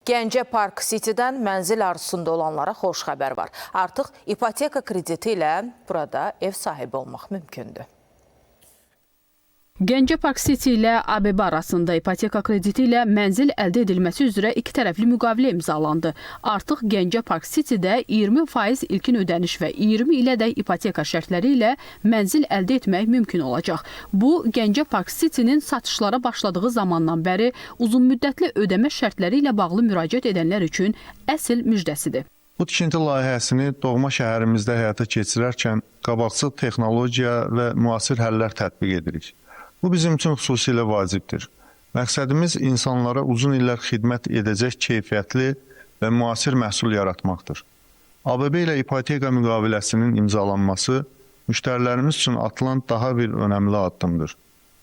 Gəncə Park City'dən mənzil arzusunda olanlara xoş xəbər var. Artıq ipoteka krediti ilə burada ev sahibi olmaq mümkündür. Gəncə Park City ilə ABB arasında ipoteka krediti ilə mənzil əldə edilməsi üzrə iki tərəfli müqavilə imzalandı. Artıq Gəncə Park City'də 20% ilkin ödəniş və 20 ilədək ipoteka şərtləri ilə mənzil əldə etmək mümkün olacaq. Bu, Gəncə Park City'nin satışlara başladığı zamandan bəri uzunmüddətli ödəmə şərtləri ilə bağlı müraciət edənlər üçün əsl müjdəsidir. Bu tikinti layihəsini doğma şəhərimizdə həyata keçirərkən qabaqcıl texnologiya və müasir həllər tətbiq edirik. Bu bizim üçün xüsusilə vacibdir. Məqsədimiz insanlara uzun illər xidmət edəcək keyfiyyətli və müasir məhsul yaratmaqdır. ABB ilə ipoteka müqaviləsinin imzalanması müştərilərimiz üçün atılan daha bir önəmli addımdır.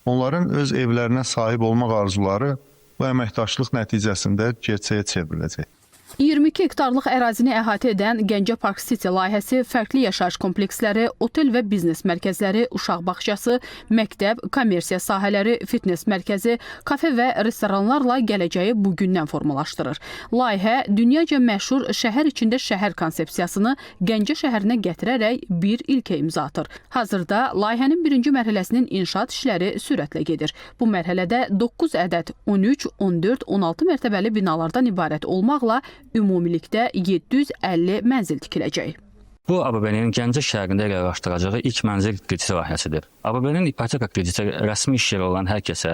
Onların öz evlərinə sahib olmaq arzuları bu əməkdaşlıq nəticəsində gerçəyə çevriləcək. 22 hektarlıq ərazini əhatə edən Gəncə Park City layihəsi fərqli yaşayış kompleksləri, otel və biznes mərkəzləri, uşaq bağçası, məktəb, kommersiya sahələri, fitness mərkəzi, kafe və restoranlarla gələcəyi bugündən formalaşdırır. Layihə dünyaca məşhur şəhər içində şəhər konsepsiyasını Gəncə şəhərinə gətirərək bir ilkə imza atır. Hazırda layihənin birinci mərhələsinin inşaat işləri sürətlə gedir. Bu mərhələdə 9 ədəd 13, 14, 16 mərtəbəli binalardan ibarət olmaqla ümumilikdə 750 mənzil tikiləcək. Bu, ABB-nin Gəncə şəhərində yerləşdirəcəyi ilk mənzil krediti layihəsidir. ABB-nin ipoteka krediti rəsmi iş yeri olan hər kəsə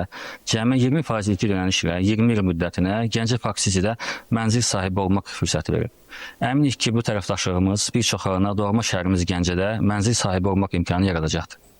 cəmi 20% ilkin ödəniş ilə 20 il müddətinə Gəncə Park City'də mənzil sahibi olmaq fürsəti verir. Əminik ki, bu tərəfdaşlığımız bir çox halına doğma şəhərimiz Gəncədə mənzil sahibi olmaq imkanı yaradacaqdır.